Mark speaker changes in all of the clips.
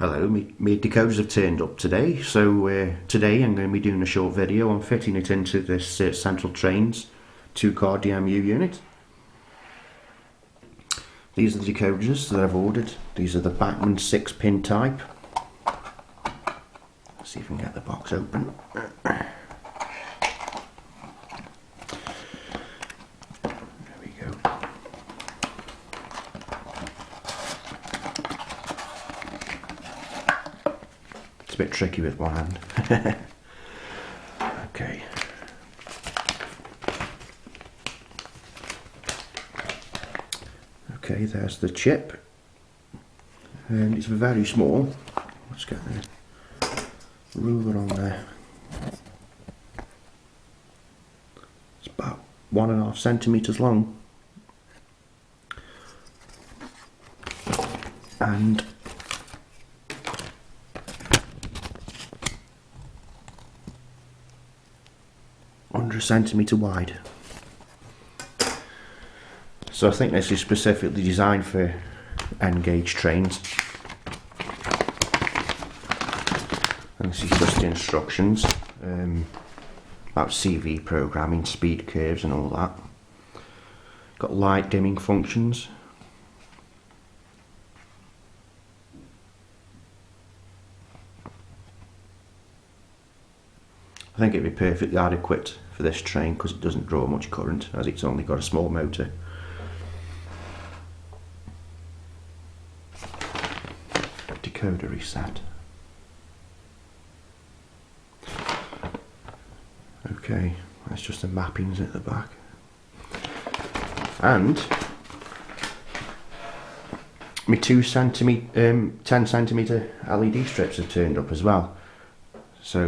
Speaker 1: Hello, me decoders have turned up today, so today I'm going to be doing a short video on fitting it into this Central Trains 2-car DMU unit. These are the decoders that I've ordered. These are the Bachmann 6-pin type. Let's see if we can get the box open. It's a bit tricky with one hand. Okay. Okay, there's the chip. And it's very small. Let's get the ruler on there. It's about 1.5 centimeters long. And under a centimetre wide. So I think this is specifically designed for N-gauge trains. And this is just the instructions about CV programming, speed curves and all that. Got light dimming functions. I think it'd be perfectly adequate for this train because it doesn't draw much current, as it's only got a small motor. Decoder reset. Okay, that's just the mappings at the back. And my 10 centimetre LED strips have turned up as well. So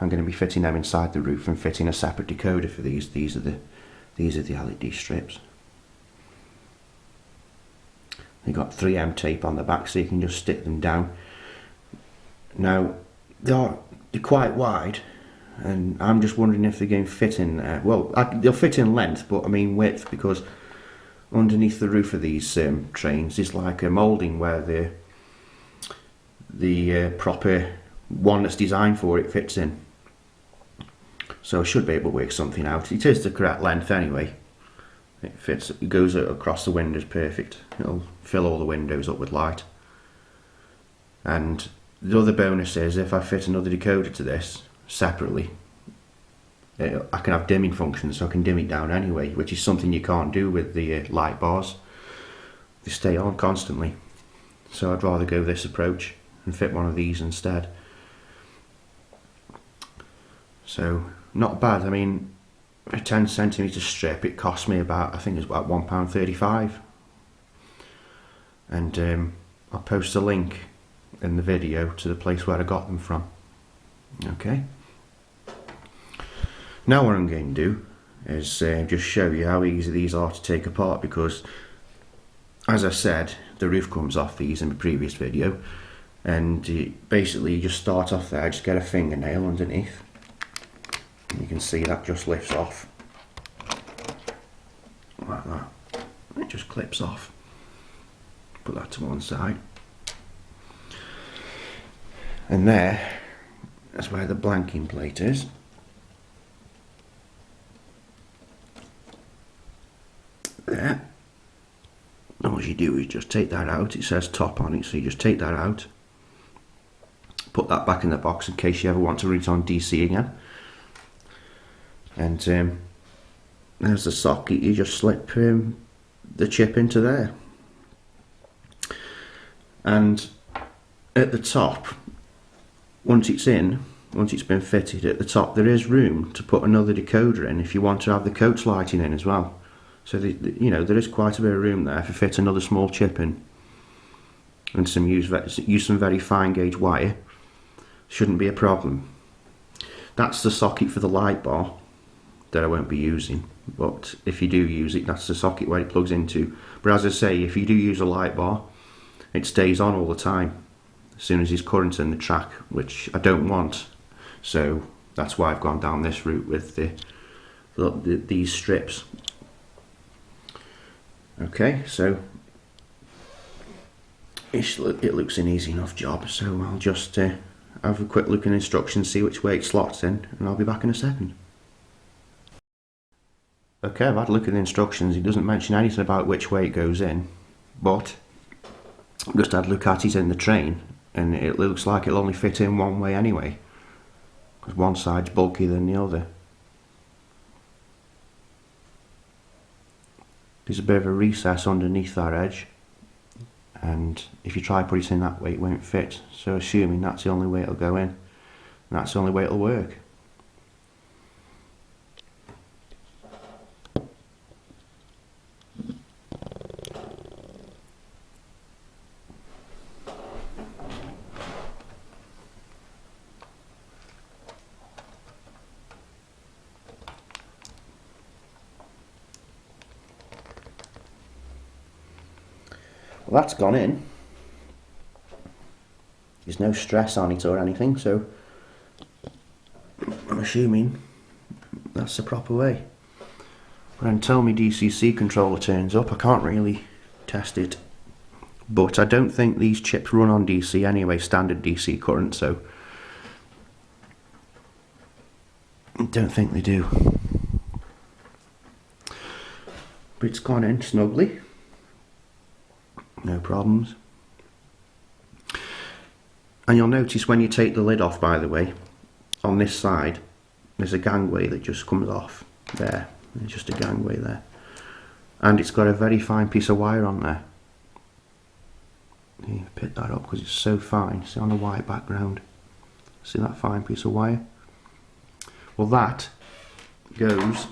Speaker 1: I'm going to be fitting them inside the roof and fitting a separate decoder for these. These are the LED strips. They've got 3M tape on the back, so you can just stick them down. Now they're quite wide, and I'm just wondering if they're going to fit in there. Well, they'll fit in length, but I mean width, because underneath the roof of these trains is like a moulding where the proper one that's designed for it fits in. So I should be able to work something out. It is the correct length anyway. It fits, it goes across the windows perfect. It'll fill all the windows up with light. And the other bonus is if I fit another decoder to this separately, I can have dimming functions, so I can dim it down anyway, which is something you can't do with the light bars. They stay on constantly. So I'd rather go this approach and fit one of these instead. So not bad. I mean, a 10 centimetre strip, it cost me about, I think it's about £1.35. And I'll post a link in the video to the place where I got them from. Okay. Now what I'm going to do is just show you how easy these are to take apart, because as I said, the roof comes off these in the previous video, and basically you just start off there, just get a fingernail underneath. You can see that just lifts off like that. It just clips off. Put that to one side, and that's where the blanking plate is. There. And what you do is just take that out. It says top on it, so you just take that out, put that back in the box in case you ever want to read it on DC again. And there's the socket. You just slip the chip into there, and at the top, once it's been fitted, at the top there is room to put another decoder in if you want to have the coach lighting in as well. So you know, there is quite a bit of room there to fit another small chip in, and use some very fine gauge wire. Shouldn't be a problem. That's the socket for the light bar that I won't be using, but if you do use it, that's the socket where it plugs into. But as I say, if you do use a light bar, it stays on all the time as soon as there's current in the track, which I don't want. So that's why I've gone down this route with these strips. Okay, so it looks an easy enough job, so I'll just have a quick look in instructions, see which way it slots in, and I'll be back in a second. Okay, I've had a look at the instructions. It doesn't mention anything about which way it goes in, but I've just had a look at it in the train, and it looks like it'll only fit in one way anyway, because one side's bulkier than the other. There's a bit of a recess underneath that edge, and if you try to put it in that way, it won't fit. So assuming that's the only way it'll go in, and that's the only way it'll work. Well, that's gone in. There's no stress on it or anything, so I'm assuming that's the proper way. But until my DCC controller turns up, I can't really test it. But I don't think these chips run on DC anyway, standard DC current, so I don't think they do. But it's gone in snugly. No problems. And you'll notice when you take the lid off, by the way, on this side there's a gangway that just comes off there. There's just a gangway there, and it's got a very fine piece of wire on there. You pick that up because it's so fine. See, on a white background, see that fine piece of wire? Well, that goes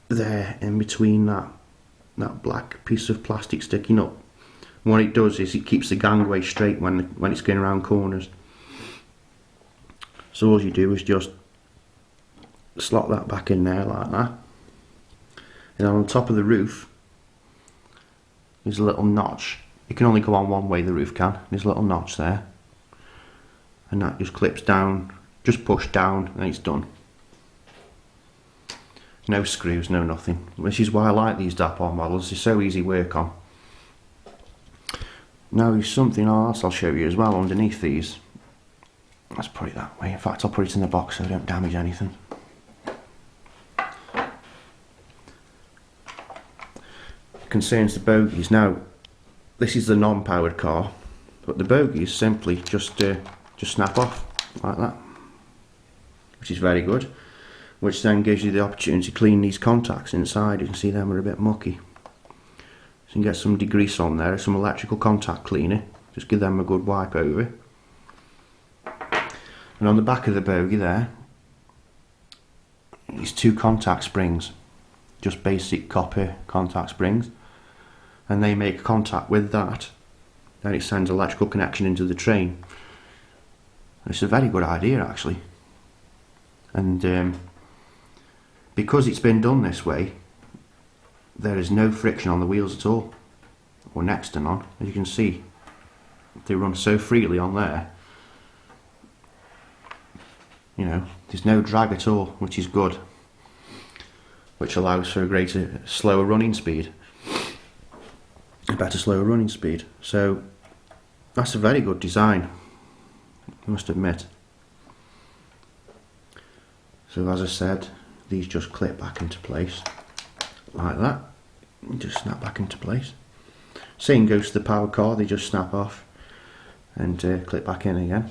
Speaker 1: there in between that black piece of plastic sticking up. What it does is it keeps the gangway straight when it's going around corners. So all you do is just slot that back in there like that, and on top of the roof there's a little notch. It can only go on one way, the roof can. There's a little notch there, and that just clips down, just push down, and it's done. No screws, no nothing, which is why I like these Dapol models. They're so easy work on. Now there's something else I'll show you as well underneath these. Let's put it that way. In fact, I'll put it in the box so I don't damage anything. It concerns the bogies. Now, this is the non-powered car, but the bogies simply just snap off like that, which is very good. Which then gives you the opportunity to clean these contacts inside. You can see them are a bit mucky. So you can get some degrease on there, some electrical contact cleaner. Just give them a good wipe over. And on the back of the bogie there, these two contact springs, just basic copper contact springs, and they make contact with that. Then it sends electrical connection into the train. It's a very good idea actually. And because it's been done this way, there is no friction on the wheels at all, or next to none. As you can see, they run so freely on there. You know, there's no drag at all, which is good, which allows for a greater, slower running speed, a better slower running speed. So that's a very good design, I must admit. So as I said, these just clip back into place like that, and just snap back into place. Same goes to the power car, they just snap off and clip back in again.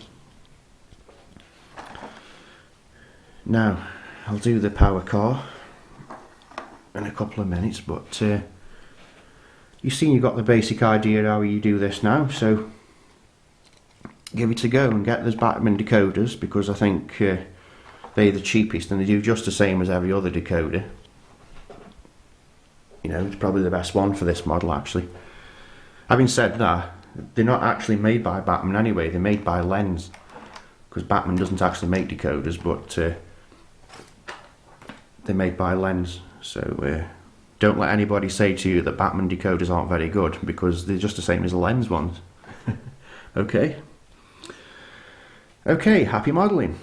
Speaker 1: Now I'll do the power car in a couple of minutes, but you've seen, you've got the basic idea how you do this now, so give it a go and get those Batman decoders, because I think they're the cheapest and they do just the same as every other decoder. You know, it's probably the best one for this model actually. Having said that, they're not actually made by Batman anyway, they're made by Lens, because Batman doesn't actually make decoders, but they're made by Lens. So don't let anybody say to you that Batman decoders aren't very good, because they're just the same as the Lens ones. Okay, happy modelling.